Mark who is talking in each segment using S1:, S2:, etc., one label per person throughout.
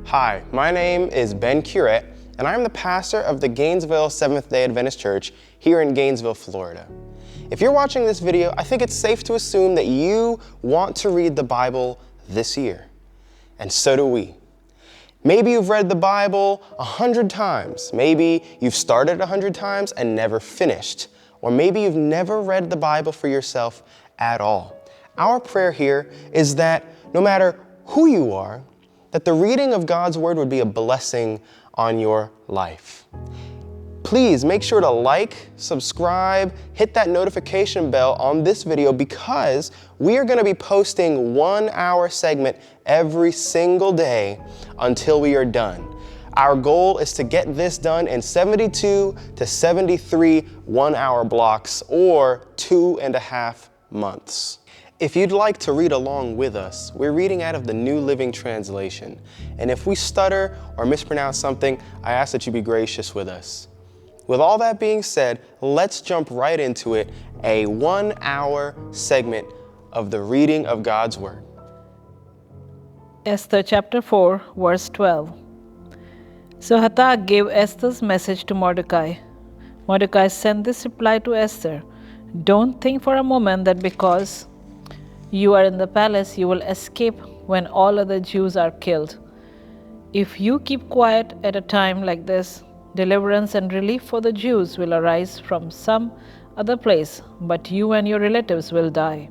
S1: Hi, my name is Ben Curette, and I'm the pastor of the Gainesville Seventh-day Adventist Church here in Gainesville, Florida. If you're watching this video, I think it's safe to assume that you want to read the Bible this year. And so do we. Maybe you've read the Bible 100 times. Maybe you've started 100 times and never finished. Or maybe you've never read the Bible for yourself at all. Our prayer here is that no matter who you are, that the reading of God's Word would be a blessing on your life. Please make sure to like, subscribe, hit that notification bell on this video because we are going to be posting 1-hour segment every single day until we are done. Our goal is to get this done in 72 to 73 1-hour blocks or 2.5 months. If you'd like to read along with us, we're reading out of the New Living Translation. And if we stutter or mispronounce something, I ask that you be gracious with us. With all that being said, let's jump right into it, a 1-hour segment of the reading of God's Word.
S2: Esther chapter 4, verse 12. So Hathach gave Esther's message to Mordecai. Mordecai sent this reply to Esther. Don't think for a moment that because you are in the palace, you will escape when all other Jews are killed. If you keep quiet at a time like this, deliverance and relief for the Jews will arise from some other place, but you and your relatives will die.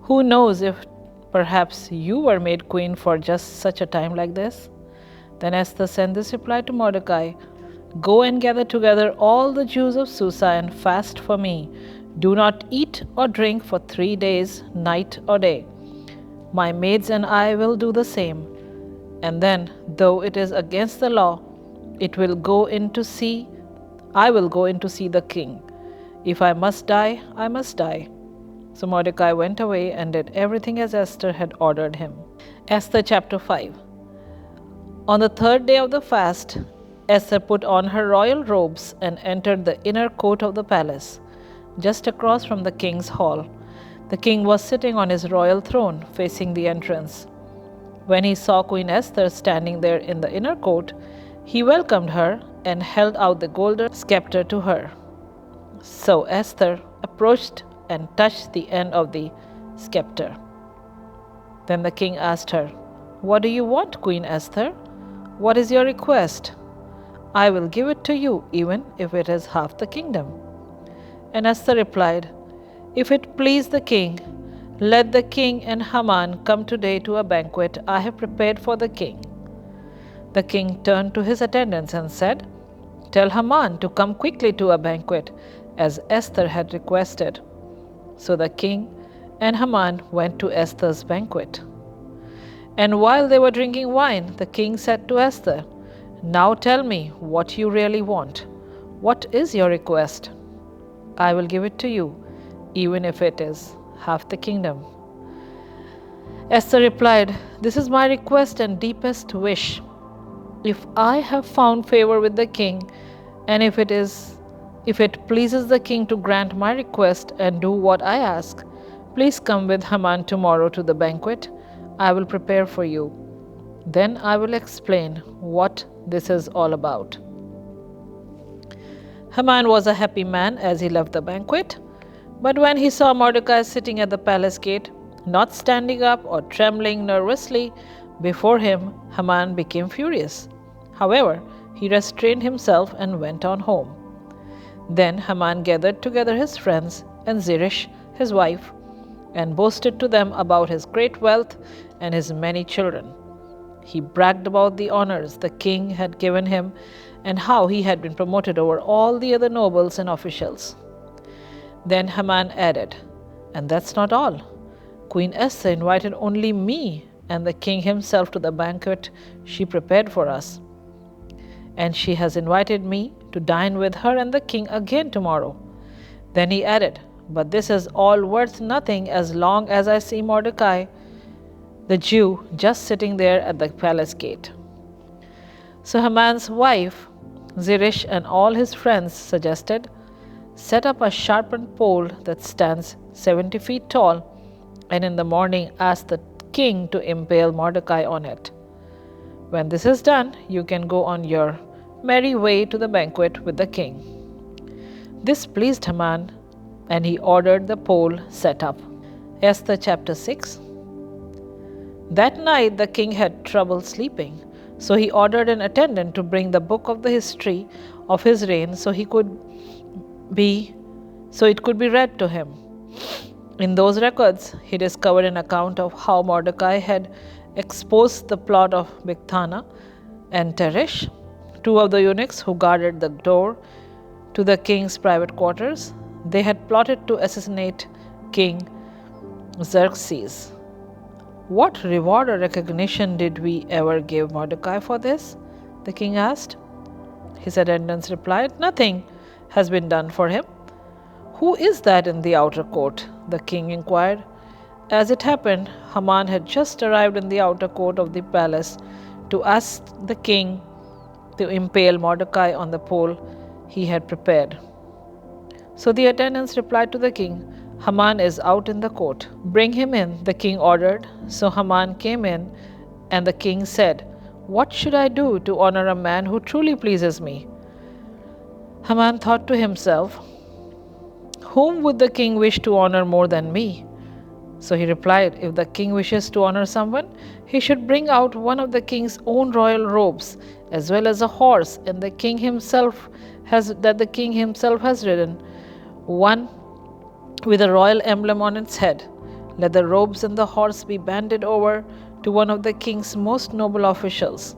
S2: Who knows if perhaps you were made queen for just such a time like this? Then Esther sent this reply to Mordecai. Go and gather together all the Jews of Susa and fast for me. Do not eat or drink for 3 days, night or day. My maids and I will do the same. And then, though it is against the law, I will go in to see the king. If I must die, I must die. So Mordecai went away and did everything as Esther had ordered him. Esther chapter 5. On the 3rd day of the fast, Esther put on her royal robes and entered the inner court of the palace, just across from the king's hall. The king was sitting on his royal throne, facing the entrance. When he saw Queen Esther standing there in the inner court, he welcomed her and held out the golden scepter to her. So Esther approached and touched the end of the scepter. Then the king asked her, What do you want, Queen Esther? What is your request? I will give it to you, even if it is half the kingdom. And Esther replied, If it please the king, let the king and Haman come today to a banquet I have prepared for the king. The king turned to his attendants and said, Tell Haman to come quickly to a banquet, as Esther had requested. So the king and Haman went to Esther's banquet. And while they were drinking wine, the king said to Esther, Now tell me what you really want. What is your request? I will give it to you, even if it is half the kingdom. Esther replied, This is my request and deepest wish. If I have found favor with the king, and if it pleases the king to grant my request and do what I ask, please come with Haman tomorrow to the banquet I will prepare for you. Then I will explain what this is all about. Haman was a happy man as he left the banquet. But when he saw Mordecai sitting at the palace gate, not standing up or trembling nervously before him, Haman became furious. However, he restrained himself and went on home. Then Haman gathered together his friends and Zeresh, his wife, and boasted to them about his great wealth and his many children. He bragged about the honors the king had given him and how he had been promoted over all the other nobles and officials. Then Haman added, And that's not all. Queen Esther invited only me and the king himself to the banquet she prepared for us. And she has invited me to dine with her and the king again tomorrow. Then he added, But this is all worth nothing as long as I see Mordecai, the Jew, just sitting there at the palace gate. So Haman's wife, Zeresh, and all his friends suggested, Set up a sharpened pole that stands 70 feet tall, and in the morning ask the king to impale Mordecai on it. When this is done, you can go on your merry way to the banquet with the king." This pleased Haman, and he ordered the pole set up. Esther chapter 6. That night the king had trouble sleeping, so he ordered an attendant to bring the book of the history of his reign so it could be read to him. In those records, he discovered an account of how Mordecai had exposed the plot of Bigthana and Teresh, two of the eunuchs who guarded the door to the king's private quarters. They had plotted to assassinate King Xerxes. "What reward or recognition did we ever give Mordecai for this?" the king asked. His attendants replied, "Nothing has been done for him." "Who is that in the outer court?" the king inquired. As it happened, Haman had just arrived in the outer court of the palace to ask the king to impale Mordecai on the pole he had prepared. So the attendants replied to the king, "Haman is out in the court. Bring him in," the king ordered. So Haman came in, and the king said, "What should I do to honor a man who truly pleases me?" Haman thought to himself, "Whom would the king wish to honor more than me?" So he replied, "If the king wishes to honor someone, he should bring out one of the king's own royal robes, as well as a horse that the king himself has ridden, one with a royal emblem on its head. Let the robes and the horse be banded over to one of the king's most noble officials,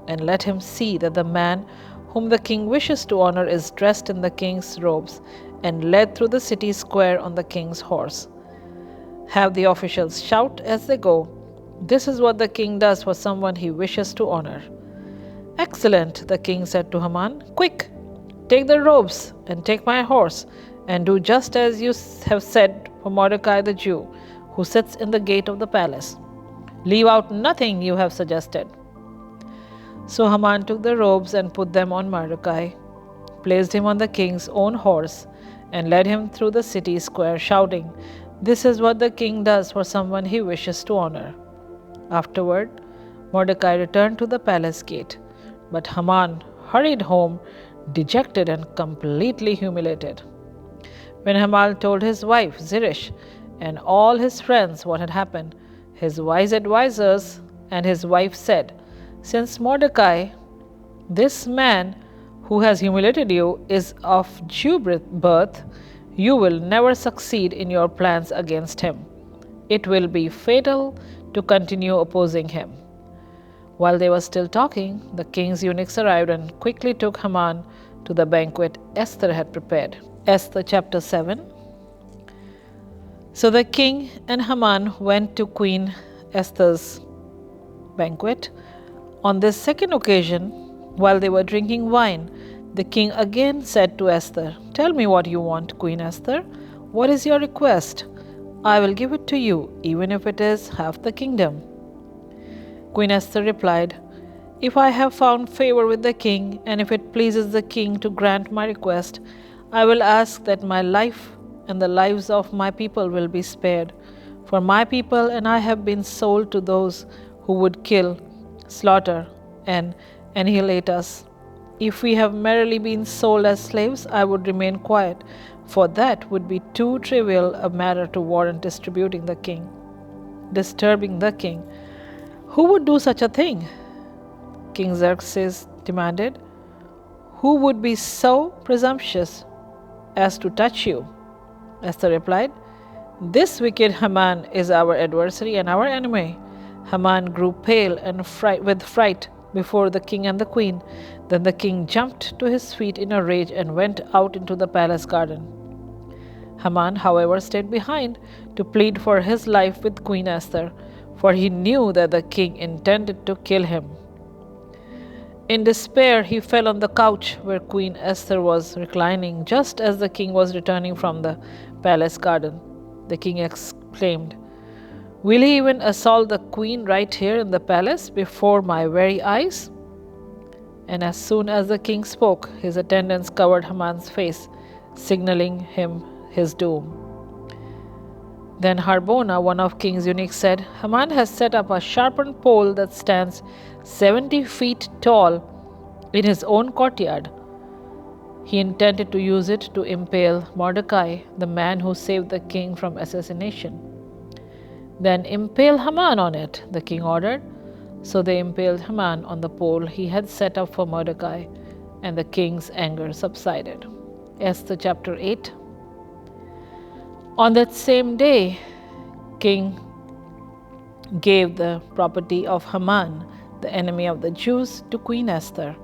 S2: and let him see that the man whom the king wishes to honor is dressed in the king's robes and led through the city square on the king's horse. Have the officials shout as they go, 'This is what the king does for someone he wishes to honor.'" "Excellent," the king said to Haman. "Quick, take the robes and take my horse, and do just as you have said for Mordecai the Jew, who sits in the gate of the palace. Leave out nothing you have suggested." So Haman took the robes and put them on Mordecai, placed him on the king's own horse, and led him through the city square, shouting, "This is what the king does for someone he wishes to honor." Afterward, Mordecai returned to the palace gate, but Haman hurried home, dejected and completely humiliated. When Haman told his wife Zeresh and all his friends what had happened, his wise advisers and his wife said, "Since Mordecai, this man who has humiliated you, is of Jew birth, you will never succeed in your plans against him. It will be fatal to continue opposing him." While they were still talking, the king's eunuchs arrived and quickly took Haman to the banquet Esther had prepared. Esther chapter 7. So the king and Haman went to Queen Esther's banquet. On this second occasion, while they were drinking wine, the king again said to Esther, "Tell me what you want, Queen Esther. What is your request? I will give it to you, even if it is half the kingdom." Queen Esther replied, "If I have found favor with the king, and if it pleases the king to grant my request, I will ask that my life and the lives of my people will be spared. For my people and I have been sold to those who would kill, slaughter, and annihilate us. If we have merely been sold as slaves, I would remain quiet, for that would be too trivial a matter to warrant disturbing the king. Who would do such a thing?" King Xerxes demanded. "Who would be so presumptuous as to touch you?" Esther replied, "This wicked Haman is our adversary and our enemy." Haman grew pale and with fright before the king and the queen. Then the king jumped to his feet in a rage and went out into the palace garden. Haman, however, stayed behind to plead for his life with Queen Esther, for he knew that the king intended to kill him. In despair, he fell on the couch where Queen Esther was reclining just as the king was returning from the palace garden. The king exclaimed, "Will he even assault the queen right here in the palace before my very eyes?" And as soon as the king spoke, his attendants covered Haman's face, signaling him his doom. Then Harbona, one of King's eunuchs, said, Haman has set up a sharpened pole that stands 70 feet tall in his own courtyard. He intended to use it to impale Mordecai, the man who saved the king from assassination. Then impale Haman on it, the king ordered. So they impaled Haman on the pole he had set up for Mordecai, and the king's anger subsided. Esther chapter 8. On that same day, King gave the property of Haman, the enemy of the Jews, to Queen Esther.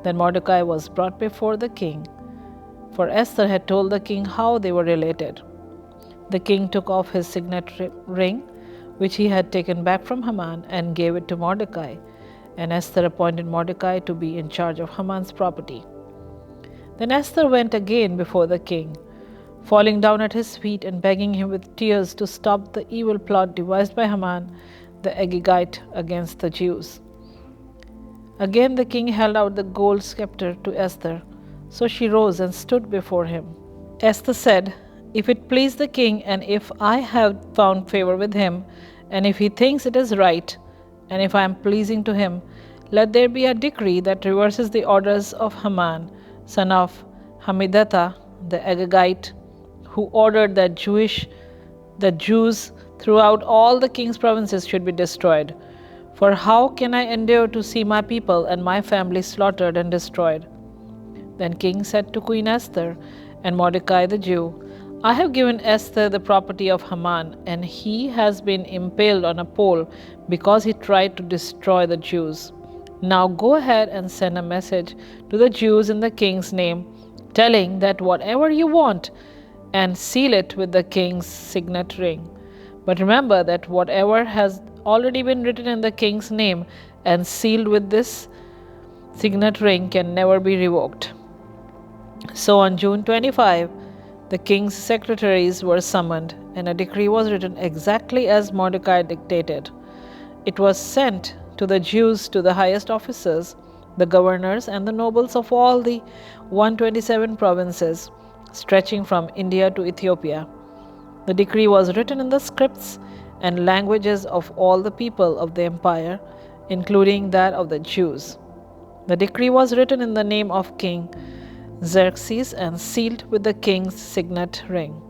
S2: Then Mordecai was brought before the king, for Esther had told the king how they were related. The king took off his signet ring, which he had taken back from Haman, and gave it to Mordecai, and Esther appointed Mordecai to be in charge of Haman's property. Then Esther went again before the king, falling down at his feet and begging him with tears to stop the evil plot devised by Haman the Agagite against the Jews. Again the king held out the gold scepter to Esther, so she rose and stood before him. Esther said, If it please the king, and if I have found favor with him, and if he thinks it is right, and if I am pleasing to him, let there be a decree that reverses the orders of Haman, son of Hammedatha the Agagite, who ordered that Jews throughout all the king's provinces should be destroyed. For how can I endure to see my people and my family slaughtered and destroyed? Then king said to Queen Esther and Mordecai the Jew, I have given Esther the property of Haman, and he has been impaled on a pole because he tried to destroy the Jews. Now go ahead and send a message to the Jews in the king's name, telling that whatever you want, and seal it with the king's signet ring. But remember that whatever has already been written in the king's name and sealed with this signet ring can never be revoked. So on June 25, the king's secretaries were summoned, and a decree was written exactly as Mordecai dictated. It was sent to the Jews, to the highest officers, the governors, and the nobles of all the 127 provinces, stretching from India to Ethiopia. The decree was written in the scripts and languages of all the people of the empire, including that of the Jews. The decree was written in the name of King Xerxes and sealed with the king's signet ring.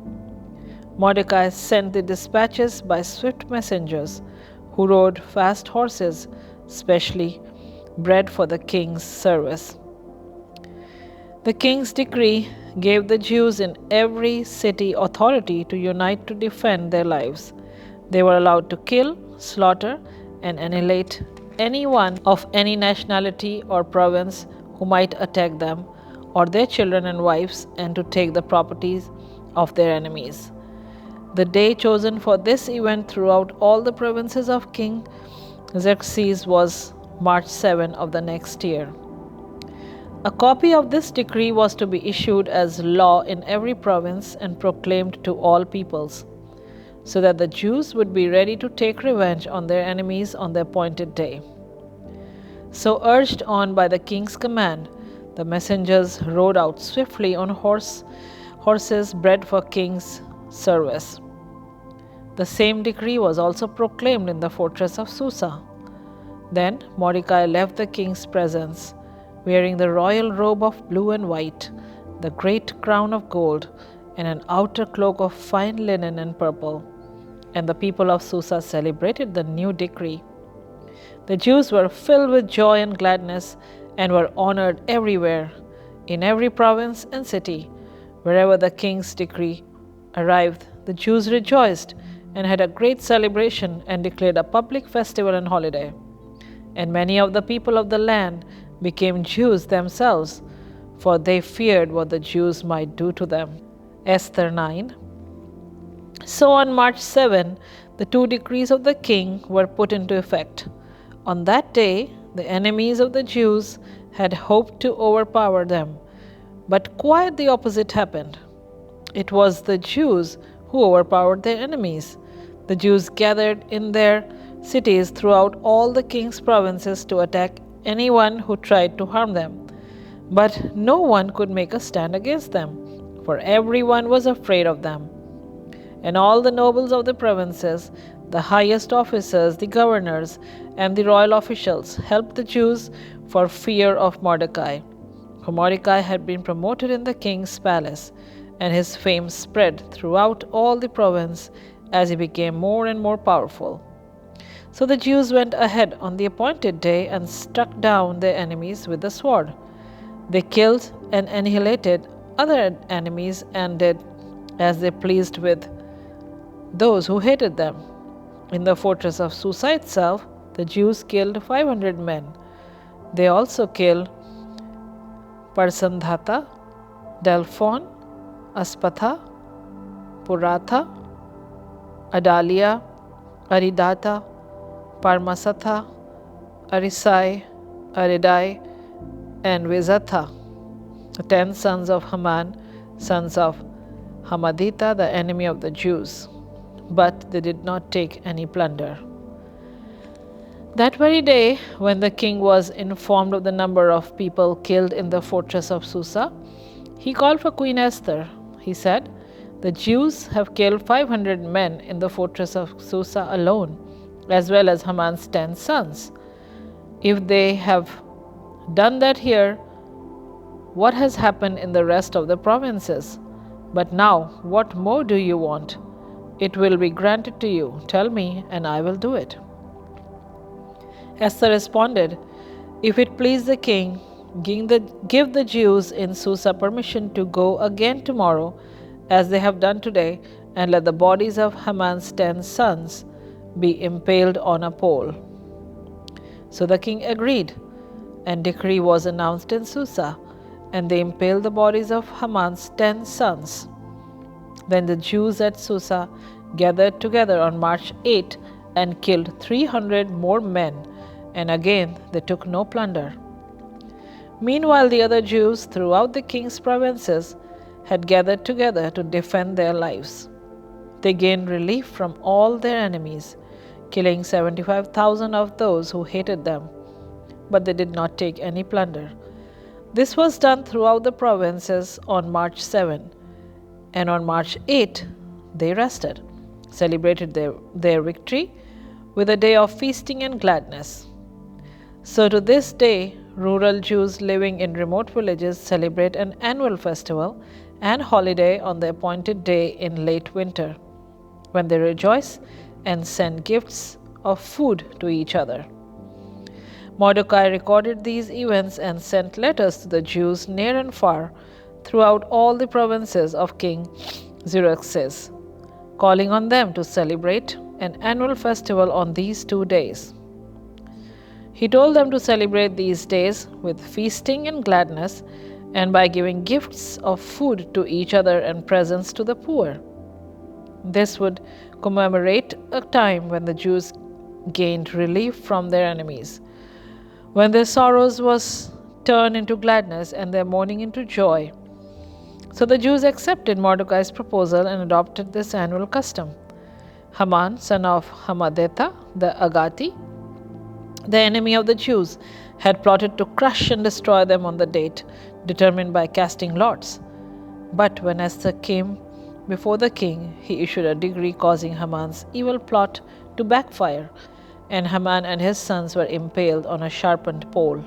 S2: Mordecai sent the dispatches by swift messengers who rode fast horses, specially bred for the king's service. The king's decree gave the Jews in every city authority to unite to defend their lives. They were allowed to kill, slaughter, and annihilate anyone of any nationality or province who might attack them, or their children and wives, and to take the properties of their enemies. The day chosen for this event throughout all the provinces of King Xerxes was March 7 of the next year. A copy of this decree was to be issued as law in every province and proclaimed to all peoples, so that the Jews would be ready to take revenge on their enemies on the appointed day. So urged on by the king's command, the messengers rode out swiftly on horses bred for king's service. The same decree was also proclaimed in the fortress of Susa. Then Mordecai left the king's presence, wearing the royal robe of blue and white, the great crown of gold, and an outer cloak of fine linen and purple. And the people of Susa celebrated the new decree. The Jews were filled with joy and gladness and were honored everywhere, in every province and city. Wherever the king's decree arrived, the Jews rejoiced and had a great celebration and declared a public festival and holiday. And many of the people of the land became Jews themselves, for they feared what the Jews might do to them. Esther 9. So on March 7, the two decrees of the king were put into effect. On that day, the enemies of the Jews had hoped to overpower them, but quite the opposite happened. It was the Jews who overpowered their enemies. The Jews gathered in their cities throughout all the king's provinces to attack anyone who tried to harm them. But no one could make a stand against them, for everyone was afraid of them. and all the nobles of the provinces, the highest officers, the governors, and the royal officials helped the Jews for fear of Mordecai. For Mordecai had been promoted in the king's palace, and his fame spread throughout all the province as he became more and more powerful. So the Jews went ahead on the appointed day and struck down their enemies with the sword. They killed and annihilated other enemies and did as they pleased with those who hated them. In the fortress of Susa itself, the Jews killed 500 men. They also killed Parsandhata, Delphon, Aspatha, Puratha, Adalia, Aridata, Parmasatha, Arisai, Aridai, and Vizatha, the 10 sons of Haman, sons of Hamadita, the enemy of the Jews. But they did not take any plunder. That very day, when the king was informed of the number of people killed in the fortress of Susa, he called for Queen Esther. He said, "The Jews have killed 500 men in the fortress of Susa alone, as well as Haman's 10 sons. If they have done that here, what has happened in the rest of the provinces? But now, what more do you want? It will be granted to you. Tell me, and I will do it." Esther responded, "If it please the king, give the Jews in Susa permission to go again tomorrow, as they have done today, and let the bodies of Haman's 10 sons be impaled on a pole." So the king agreed, and decree was announced in Susa, and they impaled the bodies of Haman's 10 sons. Then the Jews at Susa gathered together on March 8 and killed 300 more men, and again they took no plunder. Meanwhile, the other Jews throughout the king's provinces had gathered together to defend their lives. They gained relief from all their enemies, killing 75,000 of those who hated them, but they did not take any plunder. This was done throughout the provinces on March 7, and on March 8 they rested, celebrated their victory with a day of feasting and gladness. So to this day, rural Jews living in remote villages celebrate an annual festival and holiday on the appointed day in late winter, when they rejoice and send gifts of food to each other. Mordecai recorded these events and sent letters to the Jews near and far throughout all the provinces of King Xerxes, calling on them to celebrate an annual festival on these 2 days. He told them to celebrate these days with feasting and gladness, and by giving gifts of food to each other and presents to the poor. This would commemorate a time when the Jews gained relief from their enemies, when their sorrows was turned into gladness and their mourning into joy. So the Jews accepted Mordecai's proposal and adopted this annual custom. Haman, son of Hamadetha, the Agati, the enemy of the Jews, had plotted to crush and destroy them on the date determined by casting lots. But when Esther came before the king, he issued a decree causing Haman's evil plot to backfire, and Haman and his sons were impaled on a sharpened pole.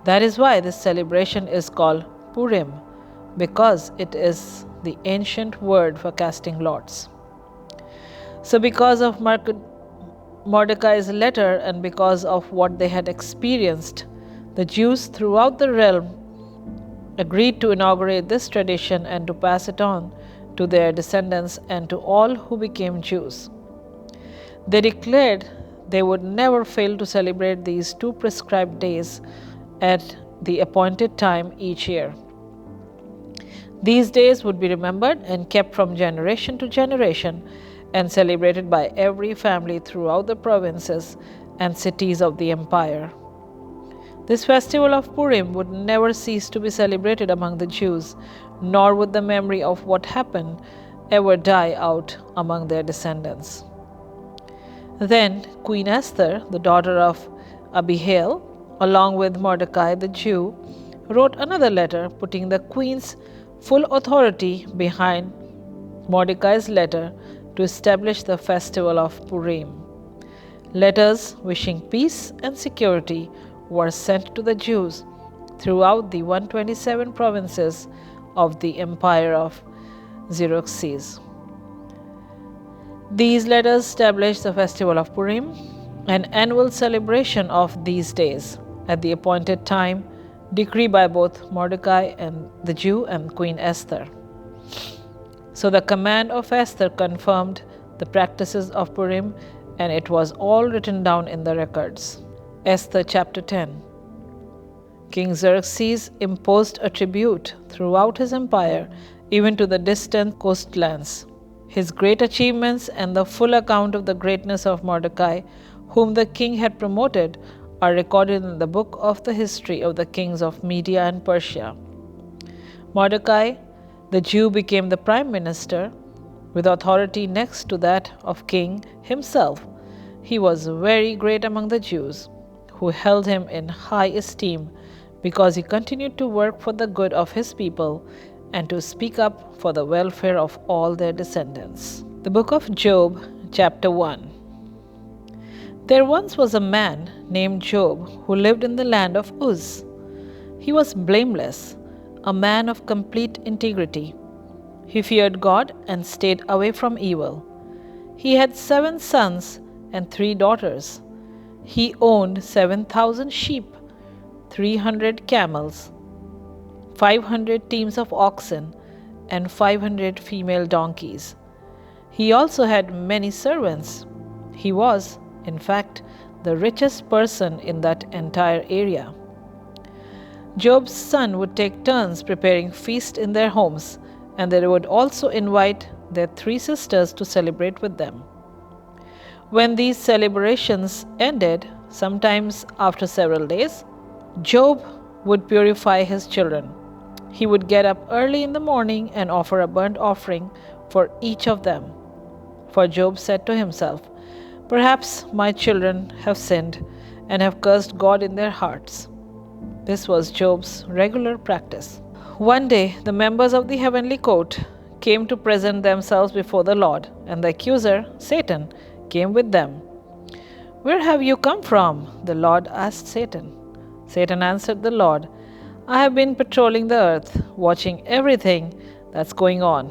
S2: That is why this celebration is called Purim, because it is the ancient word for casting lots. So because of Mordecai's letter and because of what they had experienced, the Jews throughout the realm agreed to inaugurate this tradition and to pass it on to their descendants and to all who became Jews. They declared they would never fail to celebrate these 2 prescribed days at the appointed time each year. These days would be remembered and kept from generation to generation and celebrated by every family throughout the provinces and cities of the empire. This festival of Purim would never cease to be celebrated among the Jews, nor would the memory of what happened ever die out among their descendants. Then Queen Esther, the daughter of Abihail, along with Mordecai the Jew, wrote another letter putting the queen's full authority behind Mordecai's letter to establish the festival of Purim. Letters wishing peace and security were sent to the Jews throughout the 127 provinces of the empire of Xerxes. These letters established the festival of Purim, an annual celebration of these days, at the appointed time, decreed by both Mordecai and the Jew and Queen Esther. So the command of Esther confirmed the practices of Purim, and it was all written down in the records. Esther chapter 10. King Xerxes imposed a tribute throughout his empire, even to the distant coastlands. His great achievements and the full account of the greatness of Mordecai, whom the king had promoted, are recorded in the book of the history of the kings of Media and Persia. Mordecai, the Jew, became the prime minister with authority next to that of king himself. He was very great among the Jews, who held him in high esteem because he continued to work for the good of his people and to speak up for the welfare of all their descendants. The book of Job, chapter 1. There once was a man named Job who lived in the land of Uz. He was blameless, a man of complete integrity. He feared God and stayed away from evil. He had 7 sons and 3 daughters. He owned 7,000 sheep, 300 camels, 500 teams of oxen, and 500 female donkeys. He also had many servants. He was, in fact, the richest person in that entire area. Job's son would take turns preparing feasts in their homes, and they would also invite their 3 sisters to celebrate with them. When these celebrations ended, sometimes after several days, Job would purify his children. He would get up early in the morning and offer a burnt offering for each of them. For Job said to himself, "Perhaps my children have sinned and have cursed God in their hearts." This was Job's regular practice. One day, the members of the heavenly court came to present themselves before the Lord, and the accuser, Satan, came with them. "Where have you come from?" the Lord asked Satan. Satan answered the Lord, "I have been patrolling the earth, watching everything that's going on."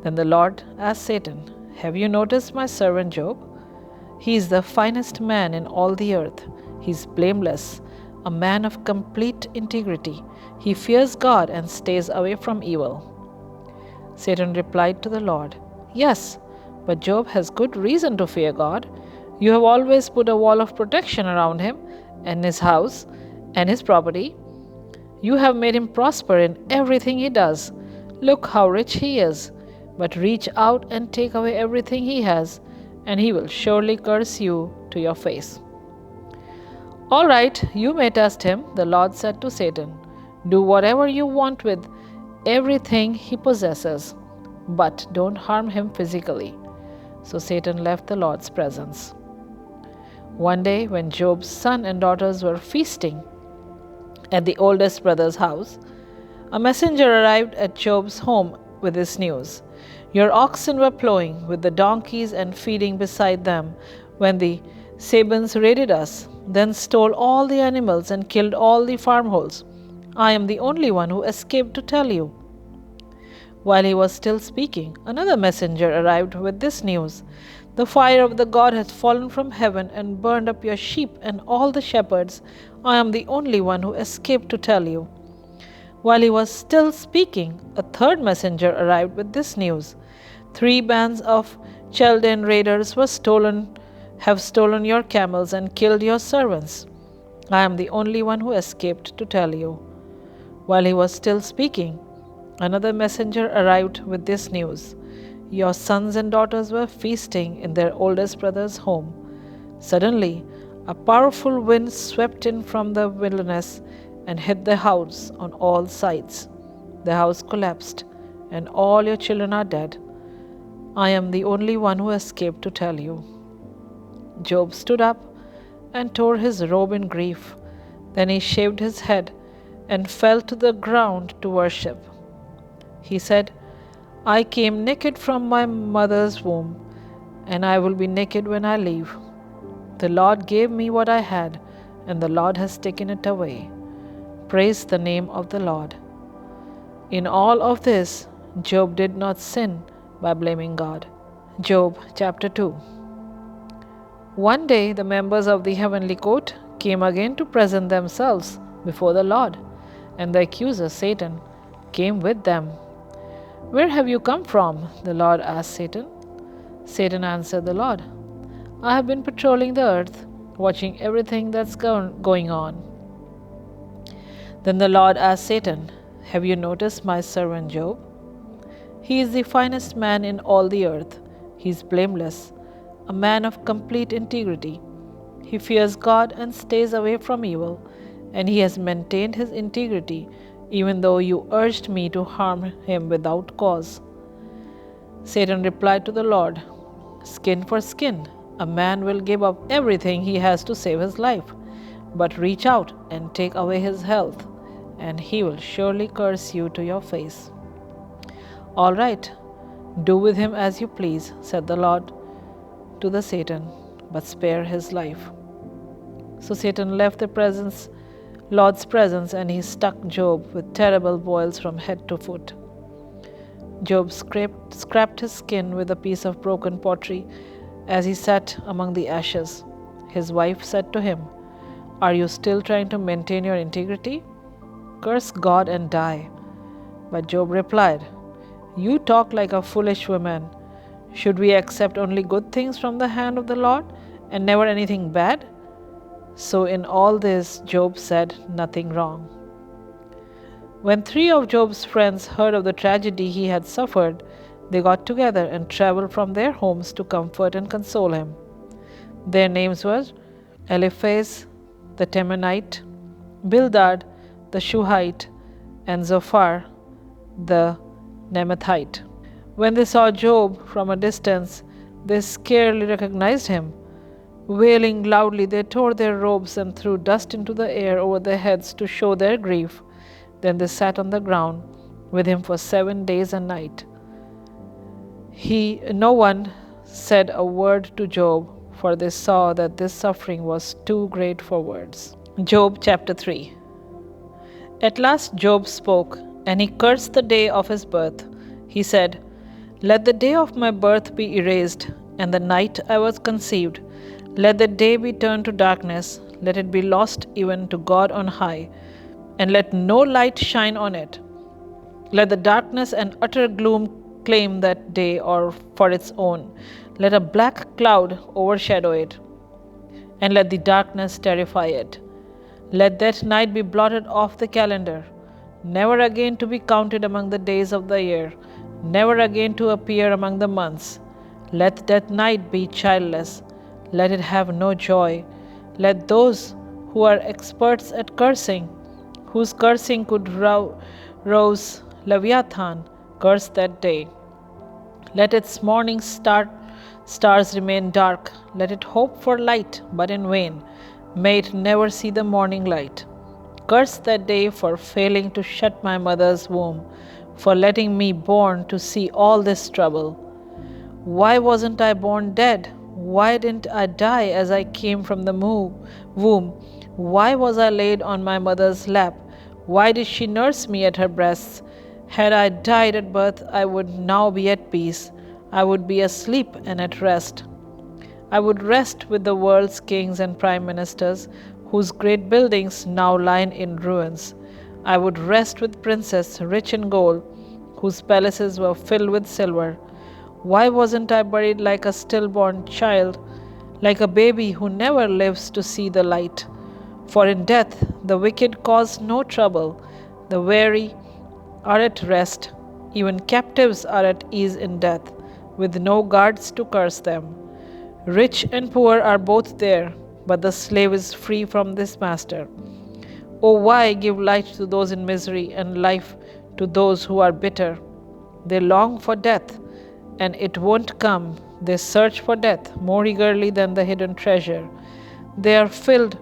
S2: Then the Lord asked Satan, "Have you noticed my servant Job? He is the finest man in all the earth. He is blameless, a man of complete integrity. He fears God and stays away from evil." Satan replied to the Lord, "Yes, but Job has good reason to fear God. You have always put a wall of protection around him and his house and his property. You have made him prosper in everything he does. Look how rich he is. But reach out and take away everything he has, and he will surely curse you to your face." "All right, you may test him," the Lord said to Satan. "Do whatever you want with everything he possesses, but don't harm him physically." So Satan left the Lord's presence. One day, when Job's son and daughters were feasting at the oldest brother's house, a messenger arrived at Job's home with this news: "Your oxen were plowing with the donkeys and feeding beside them when the Sabines raided us, then stole all the animals and killed all the farmholds. I am the only one who escaped to tell you." While he was still speaking, another messenger arrived with this news: "The fire of the God has fallen from heaven and burned up your sheep and all the shepherds. I am the only one who escaped to tell you." While he was still speaking, a third messenger arrived with this news: "3 bands of Chaldean raiders have stolen your camels and killed your servants. I am the only one who escaped to tell you." While he was still speaking, another messenger arrived with this news: "Your sons and daughters were feasting in their oldest brother's home. Suddenly, a powerful wind swept in from the wilderness and hit the house on all sides. The house collapsed, and all your children are dead. I am the only one who escaped to tell you." Job stood up and tore his robe in grief. Then he shaved his head and fell to the ground to worship. He said, I came naked from my mother's womb, and I will be naked when I leave. The Lord gave me what I had, and the Lord has taken it away. Praise the name of the Lord. In all of this, Job did not sin by blaming God. Job chapter 2. One day the members of the heavenly court came again to present themselves before the Lord, and the accuser, Satan, came with them. Where have you come from? The Lord asked Satan. Satan answered the Lord, I have been patrolling the earth, watching everything that's going on. Then the Lord asked Satan, have you noticed my servant Job? He is the finest man in all the earth. He is blameless, a man of complete integrity. He fears God and stays away from evil, and he has maintained his integrity even though you urged me to harm him without cause. Satan replied to the Lord, skin for skin. A man will give up everything he has to save his life, but reach out and take away his health, and he will surely curse you to your face. All right, do with him as you please, said the Lord to the Satan, but spare his life. So Satan left the Lord's presence, and he struck Job with terrible boils from head to foot. Job scraped his skin with a piece of broken pottery as he sat among the ashes. His wife said to him, are you still trying to maintain your integrity? Curse God and die. But Job replied, you talk like a foolish woman. Should we accept only good things from the hand of the Lord and never anything bad? So in all this, Job said nothing wrong. When 3 of Job's friends heard of the tragedy he had suffered, they got together and traveled from their homes to comfort and console him. Their names were Eliphaz the Temanite, Bildad the Shuhite, and Zophar the Naamathite. When they saw Job from a distance, they scarcely recognized him. Wailing loudly, they tore their robes and threw dust into the air over their heads to show their grief. Then they sat on the ground with him for 7 days and nights. No one said a word to Job, for they saw that this suffering was too great for words. Job chapter 3. At last Job spoke, and he cursed the day of his birth. He said, let the day of my birth be erased, and the night I was conceived. Let the day be turned to darkness, let it be lost even to God on high, and let no light shine on it. Let the darkness and utter gloom claim that day for its own. Let a black cloud overshadow it, and let the darkness terrify it. Let that night be blotted off the calendar, never again to be counted among the days of the year, never again to appear among the months. Let that night be childless, let it have no joy. Let those who are experts at cursing, whose cursing could rouse Leviathan, curse that day. Let its morning stars remain dark. Let it hope for light, but in vain. May it never see the morning light. Curse that day for failing to shut my mother's womb, for letting me born to see all this trouble. Why wasn't I born dead? Why didn't I die as I came from the womb? Why was I laid on my mother's lap? Why did she nurse me at her breasts? Had I died at birth, I would now be at peace. I would be asleep and at rest. I would rest with the world's kings and prime ministers, whose great buildings now lie in ruins. I would rest with princes rich in gold, whose palaces were filled with silver. Why wasn't I buried like a stillborn child, like a baby who never lives to see the light? For in death the wicked cause no trouble, the weary are at rest, even captives are at ease in death, with no guards to curse them. Rich and poor are both there, but the slave is free from this master. Oh, why give light to those in misery and life to those who are bitter? They long for death, and it won't come. They search for death more eagerly than the hidden treasure. They are filled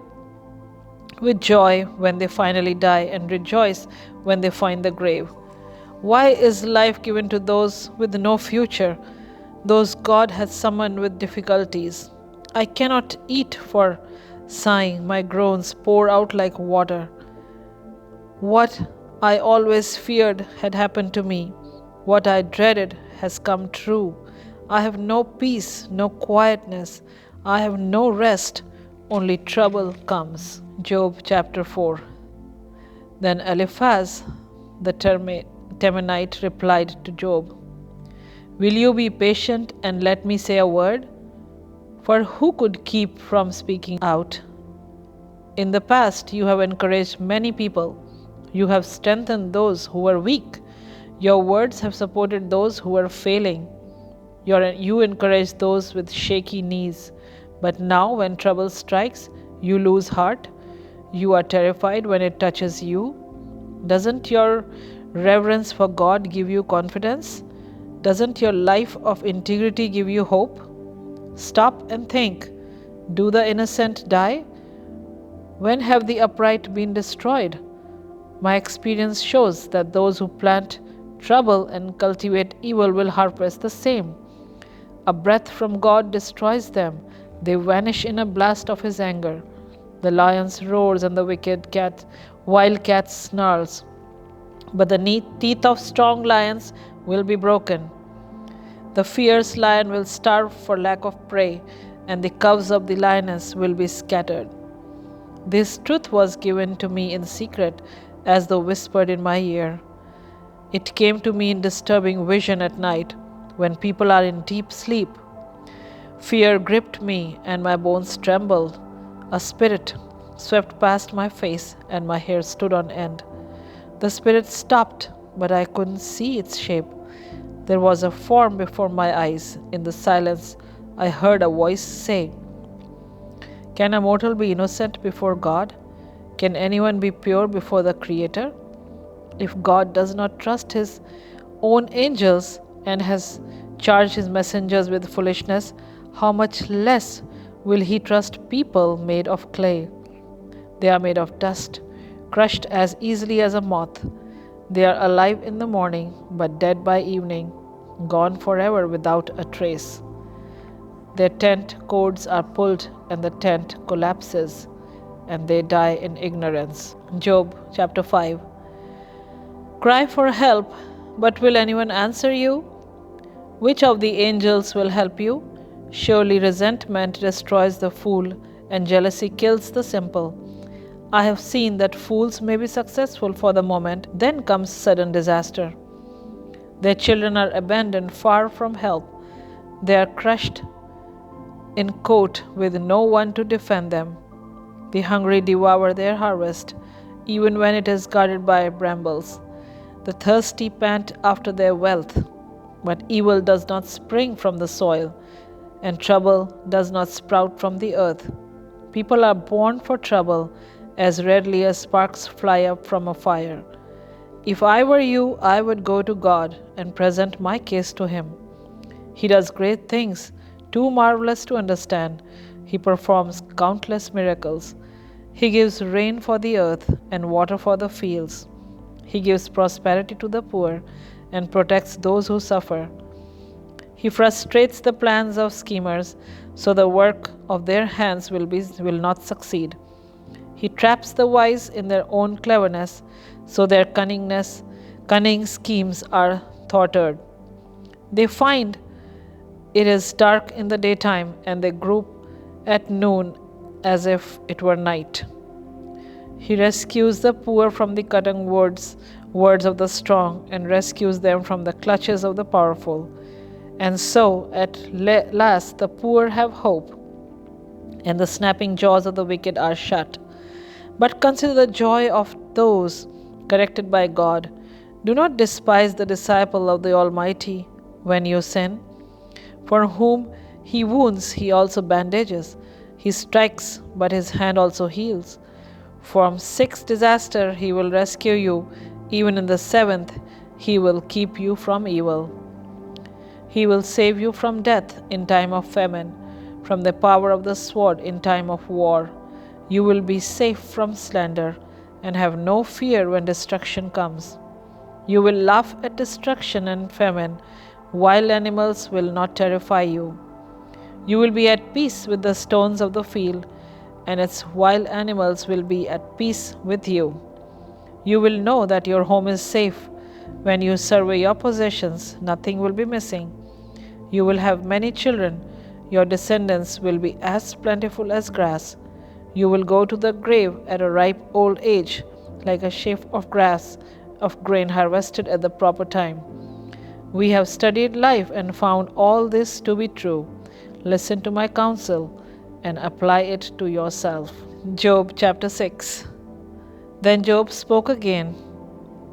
S2: with joy when they finally die, and rejoice when they find the grave. Why is life given to those with no future, those God has summoned with difficulties? I cannot eat for sighing, my groans pour out like water. What I always feared had happened to me. What I dreaded has come true. I have no peace, no quietness. I have no rest. Only trouble comes. Job chapter 4. Then Eliphaz the Temanite replied to Job, "Will you be patient and let me say a word? For who could keep from speaking out? In the past you have encouraged many people. You have strengthened those who were weak. Your words have supported those who were failing. You encourage those with shaky knees. But now when trouble strikes, you lose heart. You are terrified when it touches you. Doesn't your reverence for God give you confidence? Doesn't your life of integrity give you hope? Stop and think. Do the innocent die? When have the upright been destroyed? My experience shows that those who plant trouble and cultivate evil will harvest the same. A breath from God destroys them. They vanish in a blast of his anger. The lion roars and the wild cat snarls. But the teeth of strong lions will be broken. The fierce lion will starve for lack of prey, and the cubs of the lioness will be scattered. This truth was given to me in secret, as though whispered in my ear. It came to me in disturbing vision at night, when people are in deep sleep. Fear gripped me, and my bones trembled. A spirit swept past my face, and my hair stood on end. The spirit stopped, but I couldn't see its shape. There was a form before my eyes. In the silence, I heard a voice say, "Can a mortal be innocent before God? Can anyone be pure before the Creator? If God does not trust his own angels and has charged his messengers with foolishness, how much less will he trust people made of clay? They are made of dust, crushed as easily as a moth. They are alive in the morning, but dead by evening, gone forever without a trace. Their tent cords are pulled, and the tent collapses, and they die in ignorance." Job chapter 5. Cry for help, but will anyone answer you? Which of the angels will help you? Surely resentment destroys the fool, and jealousy kills the simple. I have seen that fools may be successful for the moment, then comes sudden disaster. Their children are abandoned far from help. They are crushed in court with no one to defend them. The hungry devour their harvest, even when it is guarded by brambles. The thirsty pant after their wealth, but evil does not spring from the soil, and trouble does not sprout from the earth. People are born for trouble as readily as sparks fly up from a fire. If I were you, I would go to God and present my case to him. He does great things, too marvelous to understand. He performs countless miracles. He gives rain for the earth and water for the fields. He gives prosperity to the poor and protects those who suffer. He frustrates the plans of schemers, so the work of their hands will not succeed. He traps the wise in their own cleverness, so their cunning schemes are thwarted. They find it is dark in the daytime, and they group at noon as if it were night. He rescues the poor from the cutting words of the strong, and rescues them from the clutches of the powerful. And so, at last, the poor have hope, and the snapping jaws of the wicked are shut. But consider the joy of those corrected by God. Do not despise the disciple of the Almighty when you sin. For whom he wounds, he also bandages. He strikes, but his hand also heals. From 6 disaster he will rescue you. Even in the 7th, he will keep you from evil. He will save you from death in time of famine, from the power of the sword in time of war. You will be safe from slander and have no fear when destruction comes. You will laugh at destruction and famine. Wild animals will not terrify you. You will be at peace with the stones of the field, and its wild animals will be at peace with you. You will know that your home is safe. When you survey your possessions, nothing will be missing. You will have many children. Your descendants will be as plentiful as grass. You will go to the grave at a ripe old age, like a sheaf of grass, of grain harvested at the proper time. We have studied life and found all this to be true. Listen to my counsel and apply it to yourself. Job chapter 6. Then Job spoke again.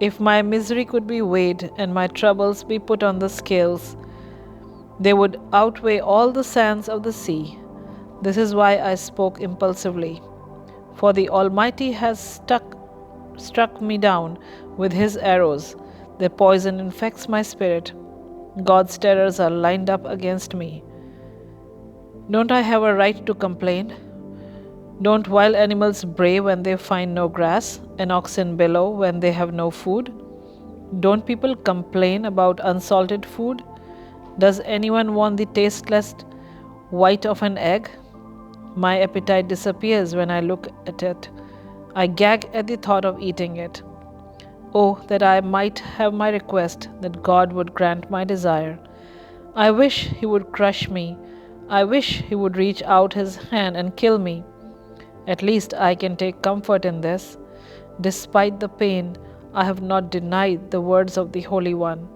S2: If my misery could be weighed and my troubles be put on the scales, they would outweigh all the sands of the sea. This is why I spoke impulsively. For the Almighty has struck me down with his arrows. Their poison infects my spirit. God's terrors are lined up against me. Don't I have a right to complain? Don't wild animals bray when they find no grass, and oxen bellow when they have no food? Don't people complain about unsalted food? Does anyone want the tasteless white of an egg? My appetite disappears when I look at it. I gag at the thought of eating it. Oh, that I might have my request, that God would grant my desire. I wish he would crush me. I wish he would reach out his hand and kill me. At least I can take comfort in this. Despite the pain, I have not denied the words of the Holy One.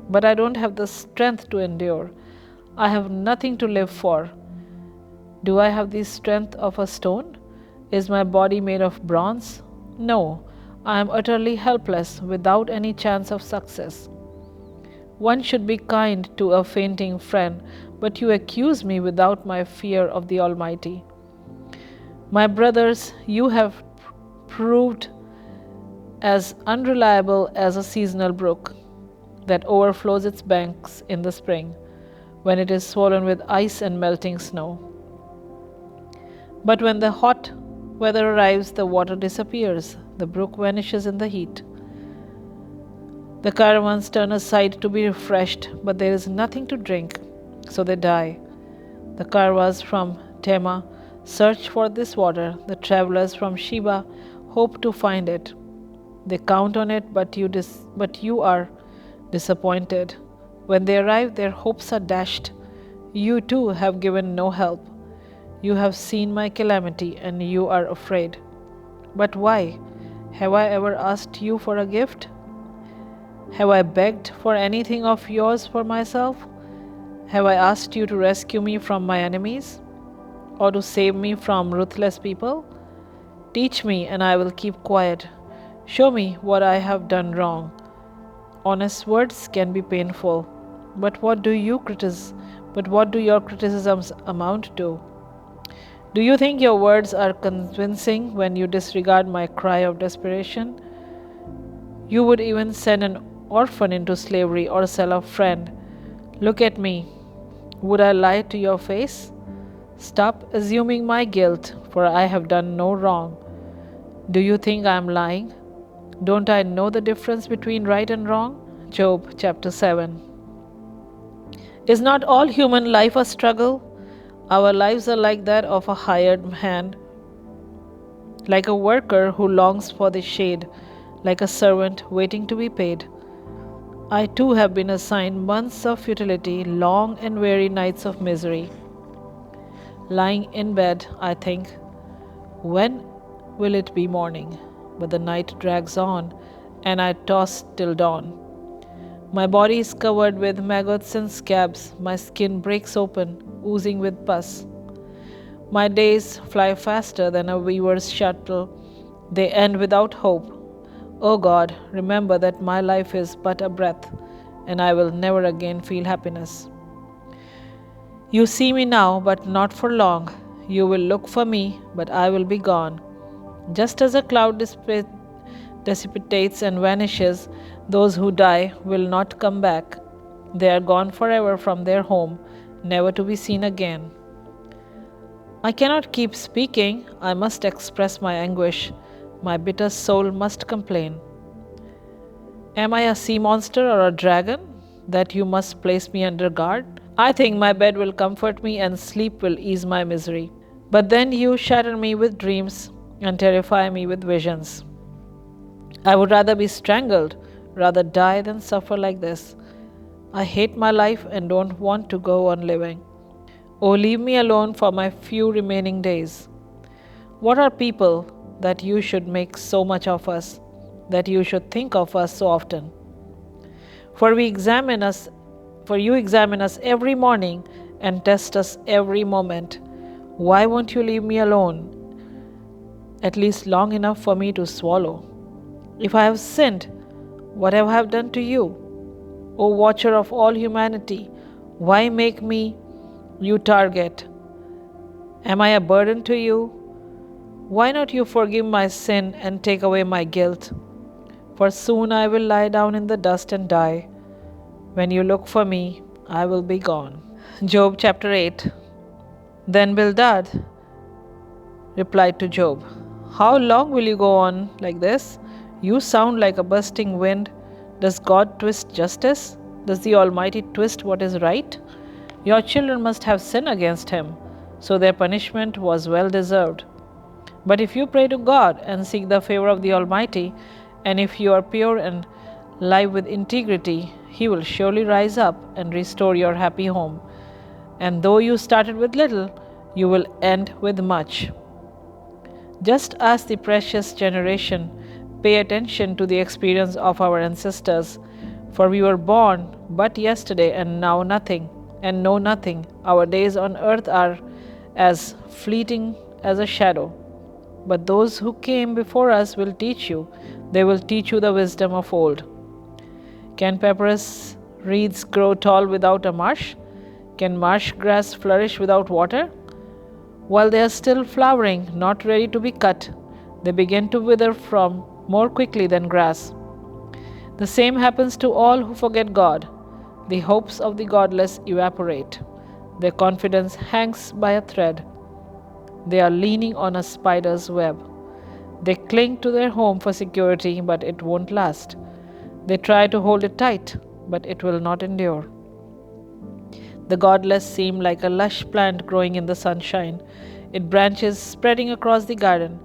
S2: But I don't have the strength to endure. I have nothing to live for. Do I have the strength of a stone? Is my body made of bronze? No, I am utterly helpless, without any chance of success. One should be kind to a fainting friend, but you accuse me without my fear of the Almighty. My brothers, you have proved as unreliable as a seasonal brook that overflows its banks in the spring, when it is swollen with ice and melting snow. But when the hot weather arrives, the water disappears, the brook vanishes in the heat. The caravans turn aside to be refreshed, but there is nothing to drink, so they die. The caravans from Tema search for this water. The travelers from Sheba hope to find it. They count on it, but you are disappointed. When they arrive, their hopes are dashed. You too have given no help. You have seen my calamity, and you are afraid. But why? Have I ever asked you for a gift? Have I begged for anything of yours for myself? Have I asked you to rescue me from my enemies, or to save me from ruthless people? Teach me, and I will keep quiet. Show me what I have done wrong. Honest words can be painful, but what do your criticisms amount to? Do you think your words are convincing when you disregard my cry of desperation? You would even send an orphan into slavery or sell a friend. Look at me. Would I lie to your face? Stop assuming my guilt, for I have done no wrong. Do you think I am lying? Don't I know the difference between right and wrong? Job chapter 7. Is not all human life a struggle? Our lives are like that of a hired hand, like a worker who longs for the shade, like a servant waiting to be paid. I too have been assigned months of futility, long and weary nights of misery. Lying in bed, I think, when will it be morning? But the night drags on, and I toss till dawn. My body is covered with maggots and scabs. My skin breaks open, oozing with pus. My days fly faster than a weaver's shuttle. They end without hope. O God, remember that my life is but a breath, and I will never again feel happiness. You see me now, but not for long. You will look for me, but I will be gone. Just as a cloud dissipates and vanishes, those who die will not come back. They are gone forever from their home, never to be seen again. I cannot keep speaking. I must express my anguish. My bitter soul must complain. Am I a sea monster or a dragon that you must place me under guard? I think my bed will comfort me and sleep will ease my misery. But then you shatter me with dreams and terrify me with visions. I would rather be strangled, rather die than suffer like this. I hate my life and don't want to go on living. Oh, leave me alone for my few remaining days. What are people that you should make so much of us, that you should think of us so often? For you examine us every morning and test us every moment. Why won't you leave me alone, at least long enough for me to swallow? If I have sinned, what have I done to you? O watcher of all humanity, why make me your target? Am I a burden to you? Why not you forgive my sin and take away my guilt? For soon I will lie down in the dust and die. When you look for me, I will be gone. Job chapter 8. Then Bildad replied to Job, How long will you go on like this? You sound like a bursting wind. Does God twist justice? Does the Almighty twist what is right? Your children must have sinned against Him, so their punishment was well deserved. But if you pray to God and seek the favor of the Almighty, and if you are pure and live with integrity, He will surely rise up and restore your happy home. And though you started with little, you will end with much. Just as the precious generation, pay attention to the experience of our ancestors, for we were born but yesterday and now nothing, and know nothing. Our days on earth are as fleeting as a shadow. But those who came before us will teach you. They will teach you the wisdom of old. Can papyrus reeds grow tall without a marsh? Can marsh grass flourish without water? While they are still flowering, not ready to be cut, they begin to wither from more quickly than grass. The same happens to all who forget God. The hopes of the godless evaporate. Their confidence hangs by a thread. They are leaning on a spider's web. They cling to their home for security, but it won't last. They try to hold it tight, but it will not endure. The godless seem like a lush plant growing in the sunshine. Its branches spreading across the garden.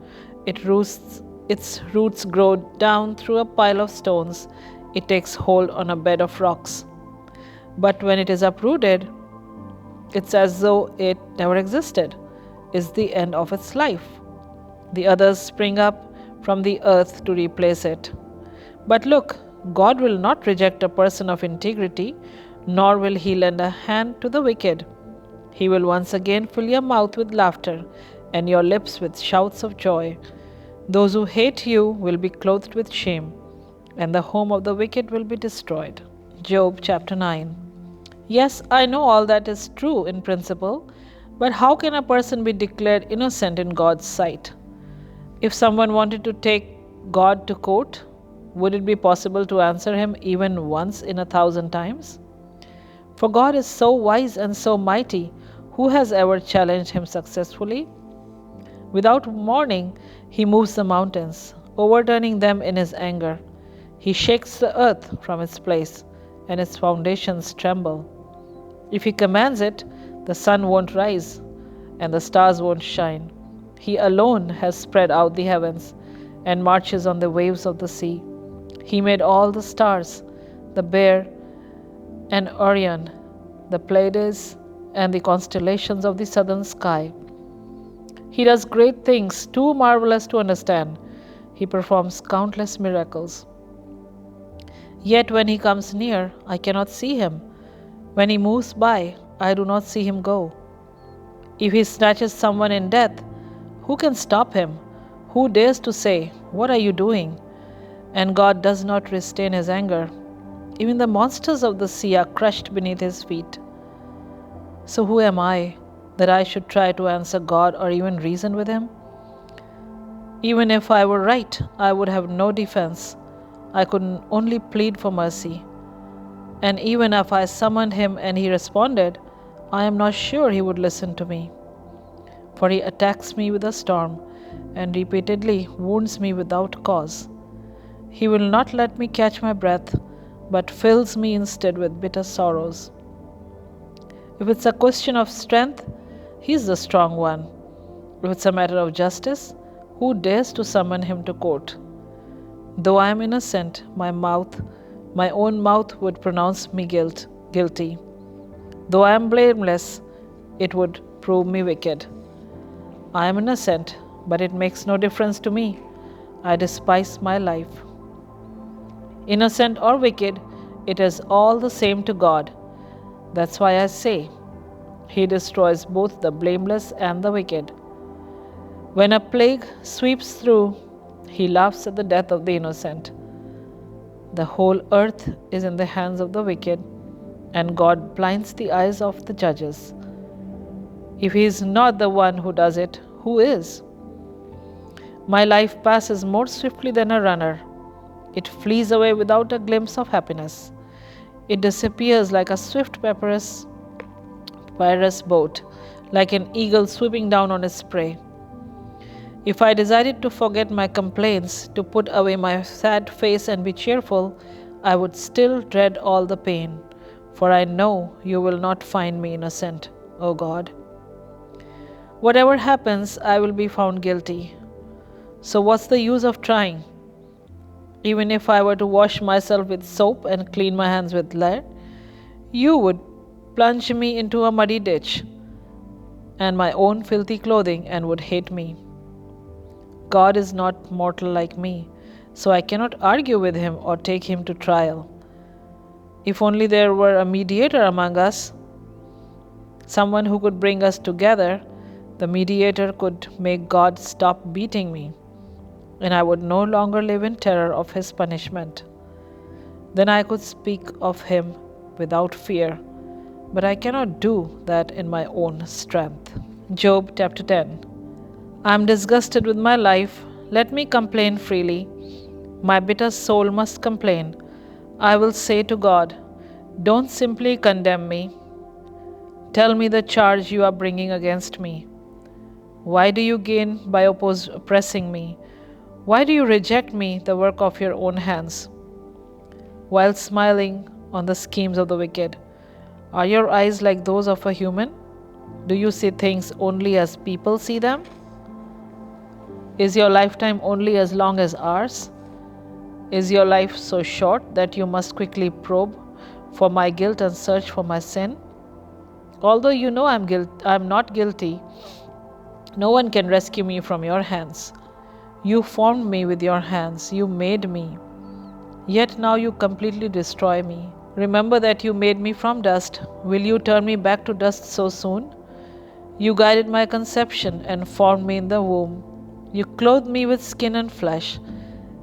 S2: Its roots grow down through a pile of stones. It takes hold on a bed of rocks. But when it is uprooted, it's as though it never existed. It's the end of its life. The others spring up from the earth to replace it. But look, God will not reject a person of integrity, nor will He lend a hand to the wicked. He will once again fill your mouth with laughter and your lips with shouts of joy. Those who hate you will be clothed with shame, and the home of the wicked will be destroyed. Job chapter 9. Yes, I know all that is true in principle, but how can a person be declared innocent in God's sight? If someone wanted to take God to court, would it be possible to answer Him even once in 1,000 times? For God is so wise and so mighty, who has ever challenged Him successfully? Without warning, He moves the mountains, overturning them in His anger. He shakes the earth from its place, and its foundations tremble. If He commands it, the sun won't rise, and the stars won't shine. He alone has spread out the heavens, and marches on the waves of the sea. He made all the stars, the Bear and Orion, the Pleiades, and the constellations of the southern sky. He does great things, too marvelous to understand. He performs countless miracles. Yet when He comes near, I cannot see Him. When He moves by, I do not see Him go. If He snatches someone in death, who can stop Him? Who dares to say, "What are you doing?" And God does not restrain His anger. Even the monsters of the sea are crushed beneath His feet. So who am I, that I should try to answer God or even reason with Him? Even if I were right, I would have no defense. I could only plead for mercy. And even if I summoned Him and He responded, I am not sure He would listen to me. For He attacks me with a storm and repeatedly wounds me without cause. He will not let me catch my breath, but fills me instead with bitter sorrows. If it's a question of strength, He's the strong one. If it's a matter of justice, who dares to summon Him to court? Though I am innocent, my own mouth would pronounce me guilty. Though I am blameless, it would prove me wicked. I am innocent, but it makes no difference to me. I despise my life. Innocent or wicked, it is all the same to God. That's why I say, He destroys both the blameless and the wicked. When a plague sweeps through, He laughs at the death of the innocent. The whole earth is in the hands of the wicked, and God blinds the eyes of the judges. If He is not the one who does it, who is? My life passes more swiftly than a runner. It flees away without a glimpse of happiness. It disappears like a swift perilous boat, like an eagle swooping down on its prey. If I decided to forget my complaints, to put away my sad face and be cheerful, I would still dread all the pain, for I know You will not find me innocent, O God. Whatever happens, I will be found guilty. So what's the use of trying? Even if I were to wash myself with soap and clean my hands with lead, You would plunge me into a muddy ditch and my own filthy clothing and would hate me. God is not mortal like me, so I cannot argue with Him or take Him to trial. If only there were a mediator among us, someone who could bring us together, the mediator could make God stop beating me, and I would no longer live in terror of His punishment. Then I could speak of Him without fear, but I cannot do that in my own strength. Job chapter 10. I am disgusted with my life. Let me complain freely. My bitter soul must complain. I will say to God, don't simply condemn me. Tell me the charge You are bringing against me. Why do You gain by oppressing me? Why do You reject me, the work of Your own hands, while smiling on the schemes of the wicked? Are Your eyes like those of a human? Do You see things only as people see them? Is Your lifetime only as long as ours? Is Your life so short that You must quickly probe for my guilt and search for my sin? Although You know I am not guilty, no one can rescue me from Your hands. You formed me with Your hands. You made me. Yet now You completely destroy me. Remember that You made me from dust. Will You turn me back to dust so soon? You guided my conception and formed me in the womb. You clothed me with skin and flesh,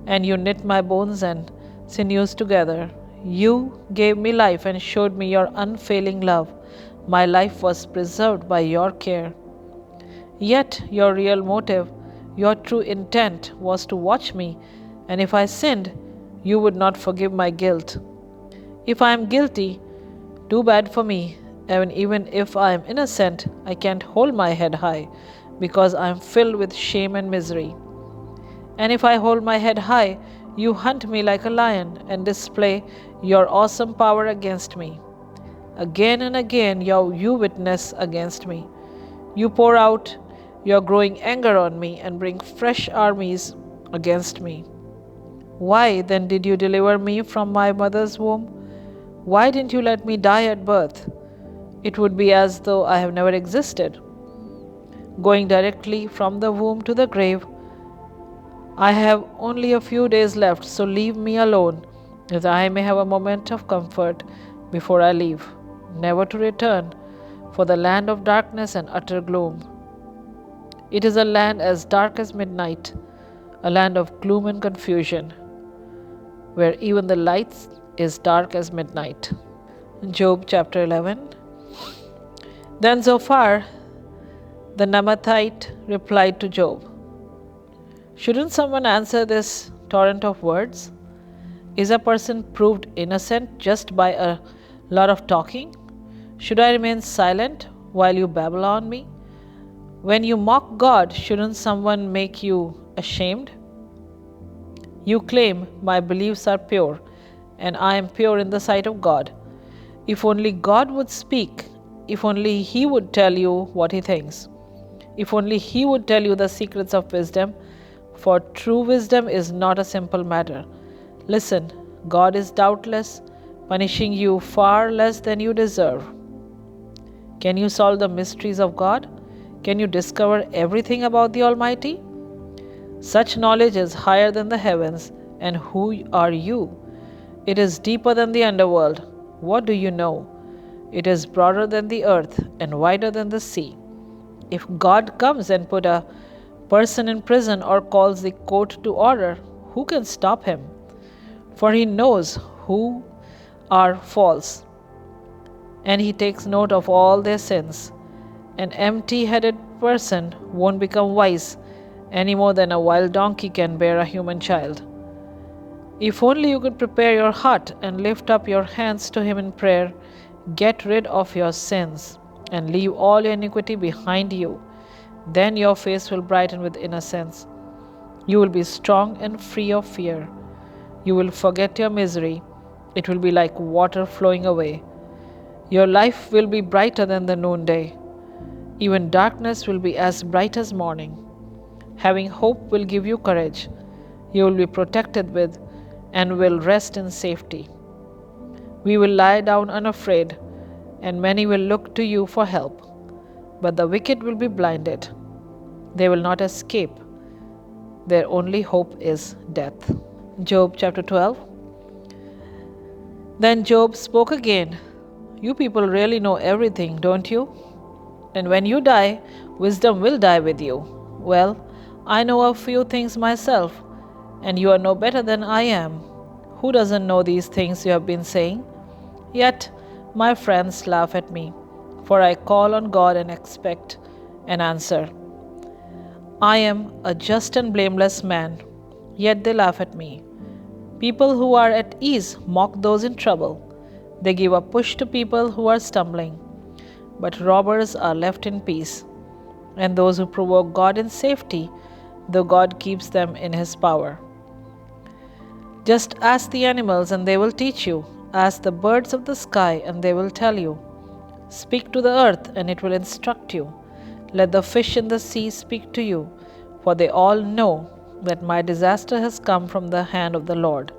S2: and You knit my bones and sinews together. You gave me life and showed me Your unfailing love. My life was preserved by Your care. Yet Your real motive, Your true intent was to watch me, and if I sinned, You would not forgive my guilt. If I am guilty, too bad for me, and even if I am innocent, I can't hold my head high, because I am filled with shame and misery. And if I hold my head high, You hunt me like a lion and display Your awesome power against me. Again and again You witness against me. You pour out Your growing anger on me and bring fresh armies against me. Why then did You deliver me from my mother's womb? Why didn't You let me die at birth? It would be as though I have never existed. Going directly from the womb to the grave, I have only a few days left, so leave me alone, that I may have a moment of comfort before I leave, never to return, for the land of darkness and utter gloom. It is a land as dark as midnight, a land of gloom and confusion, where even the light is dark as midnight. Job chapter 11. Then Zophar the Naamathite replied to Job, shouldn't someone answer this torrent of words? Is a person proved innocent just by a lot of talking? Should I remain silent while you babble on me? When you mock God, shouldn't someone make you ashamed? You claim, my beliefs are pure, and I am pure in the sight of God. If only God would speak, if only He would tell you what He thinks, if only He would tell you the secrets of wisdom, for true wisdom is not a simple matter. Listen, God is doubtless punishing you far less than you deserve. Can you solve the mysteries of God? Can you discover everything about the Almighty? Such knowledge is higher than the heavens, and who are you? It is deeper than the underworld. What do you know? It is broader than the earth and wider than the sea. If God comes and put a person in prison or calls the court to order, who can stop Him? For He knows who are false, and He takes note of all their sins. An empty-headed person won't become wise any more than a wild donkey can bear a human child. If only you could prepare your heart and lift up your hands to Him in prayer, get rid of your sins and leave all your iniquity behind you. Then your face will brighten with innocence. You will be strong and free of fear. You will forget your misery. It will be like water flowing away. Your life will be brighter than the noonday. Even darkness will be as bright as morning. Having hope will give you courage. You will be protected with and will rest in safety. We will lie down unafraid, and many will look to you for help. But the wicked will be blinded. They will not escape. Their only hope is death. Job chapter 12. Then Job spoke again. You people really know everything, don't you? And when you die, wisdom will die with you. Well, I know a few things myself, and you are no better than I am. Who doesn't know these things you have been saying? Yet my friends laugh at me, for I call on God and expect an answer. I am a just and blameless man, yet they laugh at me. People who are at ease mock those in trouble. They give a push to people who are stumbling. But robbers are left in peace, and those who provoke God in safety, though God keeps them in His power. Just ask the animals, and they will teach you. Ask the birds of the sky, and they will tell you. Speak to the earth, and it will instruct you. Let the fish in the sea speak to you, for they all know that my disaster has come from the hand of the Lord.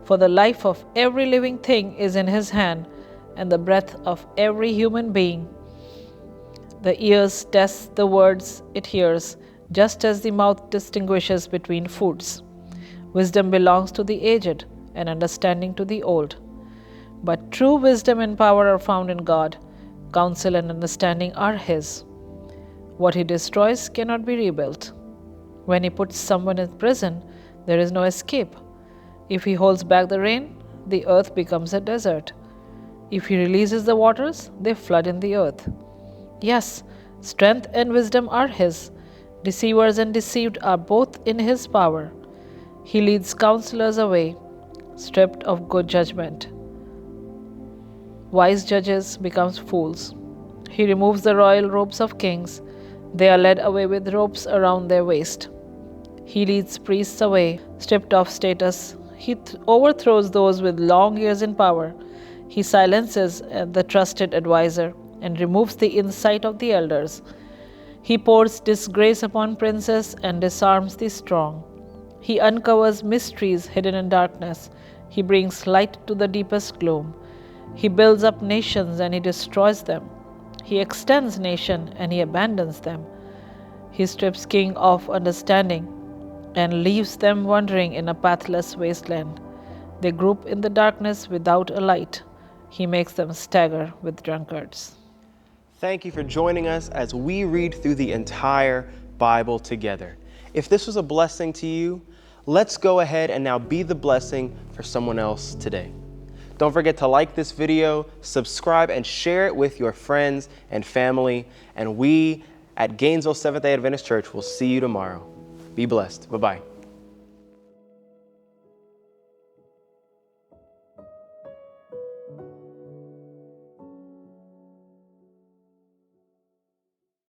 S2: For the life of every living thing is in His hand, and the breath of every human being. The ears test the words it hears, just as the mouth distinguishes between foods. Wisdom belongs to the aged, and understanding to the old. But true wisdom and power are found in God. Counsel and understanding are His. What He destroys cannot be rebuilt. When He puts someone in prison, there is no escape. If He holds back the rain, the earth becomes a desert. If He releases the waters, they flood in the earth. Yes, strength and wisdom are His. Deceivers and deceived are both in His power. He leads counselors away, stripped of good judgment. Wise judges become fools. He removes the royal robes of kings. They are led away with ropes around their waist. He leads priests away, stripped of status. He overthrows those with long years in power. He silences the trusted advisor and removes the insight of the elders. He pours disgrace upon princes and disarms the strong. He uncovers mysteries hidden in darkness. He brings light to the deepest gloom. He builds up nations and He destroys them. He extends nation and He abandons them. He strips king of understanding and leaves them wandering in a pathless wasteland. They group in the darkness without a light. He makes them stagger with drunkards.
S1: Thank you for joining us as we read through the entire Bible together. If this was a blessing to you, let's go ahead and now be the blessing for someone else today. Don't forget to like this video, subscribe, and share it with your friends and family. And we at Gainesville Seventh-day Adventist Church will see you tomorrow. Be blessed. Bye-bye.